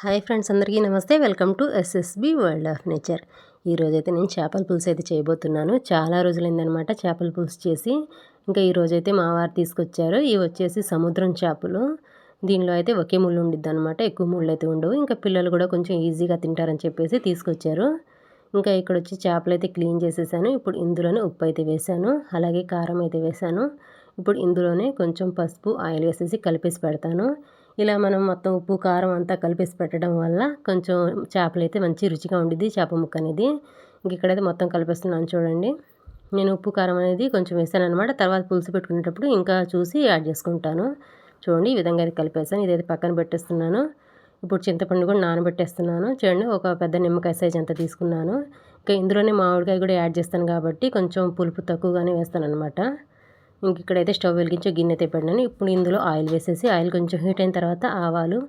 Hi friends, అందరికీ నమస్తే. Welcome to SSB world of nature. ఈరోజైతే నేను చేపల పులుసు అయితే చేయబోతున్నాను. చాలా రోజులైందనమాట చేపల పులుసు చేసి. ఇంకా ఈరోజైతే మా వారు తీసుకొచ్చారు. ఇవి వచ్చేసి సముద్రం చేపలు. దీనిలో అయితే ఒకే ముళ్ళు ఉండిద్ది అనమాట, ఎక్కువ ముళ్ళు అయితే ఉండవు. ఇంకా పిల్లలు కూడా కొంచెం ఈజీగా తింటారని చెప్పేసి తీసుకొచ్చారు. ఇంకా ఇక్కడ వచ్చి చేపలు అయితే క్లీన్ చేసేసాను. ఇప్పుడు ఇందులోనే ఉప్పు అయితే వేసాను, అలాగే కారం అయితే వేసాను. ఇప్పుడు ఇందులోనే కొంచెం పసుపు, ఆయిల్ వేసేసి కలిపేసి పెడతాను. ఇలా మనం మొత్తం ఉప్పు కారం అంతా కలిపేసి పెట్టడం వల్ల కొంచెం చేపలైతే మంచి రుచిగా ఉండిద్ది, చేప ముక్క అనేది. ఇంక ఇక్కడైతే మొత్తం కలిపేస్తున్నాను చూడండి. నేను ఉప్పు కారం అనేది కొంచెం వేసాననమాట. తర్వాత పులుసు పెట్టుకునేటప్పుడు ఇంకా చూసి యాడ్ చేసుకుంటాను. చూడండి, ఈ విధంగా అయితే కలిపేసాను. ఇదైతే పక్కన పెట్టేస్తున్నాను. ఇప్పుడు చింతపండు కూడా నానబెట్టేస్తున్నాను. చూడండి, ఒక పెద్ద నిమ్మకాయ సైజ్ అంతా తీసుకున్నాను. ఇంకా ఇందులోనే మామిడికాయ కూడా యాడ్ చేస్తాను కాబట్టి కొంచెం పులుపు తక్కువగానే వేస్తానన్నమాట. ఇంక ఇక్కడైతే స్టవ్ వెలిగించి గిన్నె అయితే పెట్టినాను. ఇప్పుడు ఇందులో ఆయిల్ వేసేసి ఆయిల్ కొంచెం హీట్ అయిన తర్వాత ఆవాలు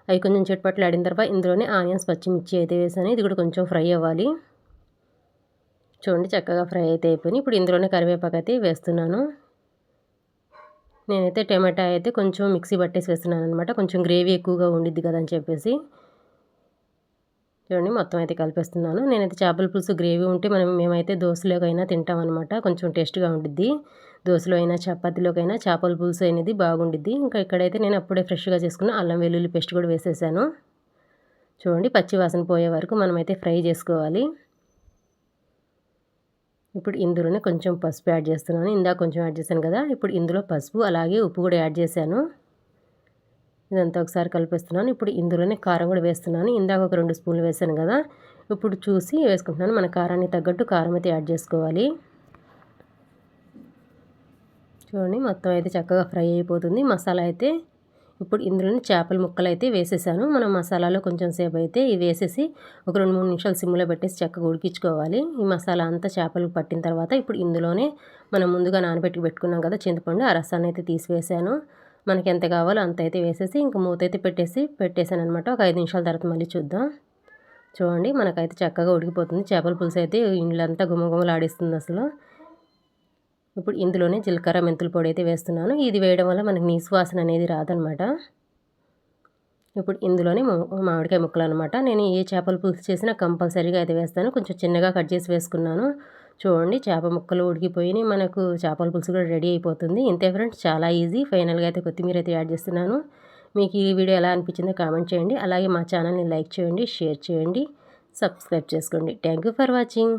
అవి కొంచెం చిటపట్లు ఆడిన తర్వాత ఇందులోనే ఆనియన్స్, పచ్చిమిర్చి అయితే వేసాను. ఇది కూడా కొంచెం ఫ్రై అవ్వాలి. చూడండి, చక్కగా ఫ్రై అయితే అయిపోయినాయి. ఇప్పుడు ఇందులోనే కరివేపాకు అయితే వేస్తున్నాను. నేనైతే టమాటా అయితే కొంచెం మిక్సీ పట్టేసి వేస్తున్నాను అనమాట, కొంచెం గ్రేవీ ఎక్కువగా ఉండిద్ది కదా అని చెప్పేసి. చూడండి, మొత్తం అయితే కలిపేస్తున్నాను. నేనైతే చేపల పులుసు గ్రేవీ ఉంటే మేమైతే దోశలోకైనా తింటామన్నమాట, కొంచెం టేస్ట్గా ఉండిద్ది. దోశలో అయినా చపాతీలోకైనా చేపల పులుసు అనేది బాగుండిద్ది. ఇంకా ఇక్కడైతే నేను అప్పుడే ఫ్రెష్గా చేసుకున్న అల్లం వెల్లుల్లి పేస్ట్ కూడా వేసేసాను. చూడండి, పచ్చి వాసన పోయే వరకు మనమైతే ఫ్రై చేసుకోవాలి. ఇప్పుడు ఇందులోనే కొంచెం పసుపు యాడ్ చేస్తున్నాను. ఇందాక కొంచెం యాడ్ చేశాను కదా, ఇప్పుడు ఇందులో పసుపు అలాగే ఉప్పు కూడా యాడ్ చేశాను. ఇదంతా ఒకసారి కలిపేస్తున్నాను. ఇప్పుడు ఇందులోనే కారం కూడా వేస్తున్నాను. ఇందాక ఒక 2 స్పూన్లు వేసాను కదా, ఇప్పుడు చూసి వేసుకుంటున్నాను. మన కారానికి తగ్గట్టు కారం అయితే యాడ్ చేసుకోవాలి. చూడండి, మొత్తం అయితే చక్కగా ఫ్రై అయిపోతుంది మసాలా అయితే. ఇప్పుడు ఇందులోనే చేపల ముక్కలు అయితే వేసేసాను. మనం మసాలాలో కొంచెం సేపు అయితే ఇవి వేసేసి ఒక 2-3 నిమిషాలు సిమ్లో పెట్టేసి చక్కగా ఉడికించుకోవాలి. ఈ మసాలా అంతా చేపలకు పట్టిన తర్వాత ఇప్పుడు ఇందులోనే మనం ముందుగా నానబెట్టి పెట్టుకున్నాం కదా చింతపండు, ఆ రసాన్ని అయితే తీసివేసాను. మనకి ఎంత కావాలో అంత అయితే వేసేసి ఇంకా మూత అయితే పెట్టేసాను అనమాట. ఒక 5 నిమిషాల తర్వాత మళ్ళీ చూద్దాం. చూడండి, మనకైతే చక్కగా ఉడికిపోతుంది. చేపల పులుసు అయితే ఇళ్ళంతా గుమగుమలాడిస్తుంది అసలు. ఇప్పుడు ఇందులోనే జీలకర్ర, మెంతుల పొడి అయితే వేస్తున్నాను. ఇది వేయడం వల్ల మనకి నీసు వాసన అనేది రాదనమాట. ఇప్పుడు ఇందులోనే మామిడికాయ ముక్కలు అనమాట. నేను ఏ చేపల పులుసు చేసినా కంపల్సరీగా అయితే వేస్తాను. కొంచెం చిన్నగా కట్ చేసి వేసుకున్నాను. చూడండి, చేప ముక్కలు ఉడికిపోయి మనకు చేపల పులుసు కూడా రెడీ అయిపోతుంది. ఇంతే ఫ్రెండ్స్, చాలా ఈజీ. ఫైనల్గా అయితే కొత్తిమీర అయితే యాడ్ చేస్తున్నాను. మీకు ఈ వీడియో ఎలా అనిపించిందో కామెంట్ చేయండి. అలాగే మా ఛానల్ని లైక్ చేయండి, షేర్ చేయండి, సబ్స్క్రైబ్ చేసుకోండి. Thank you for watching.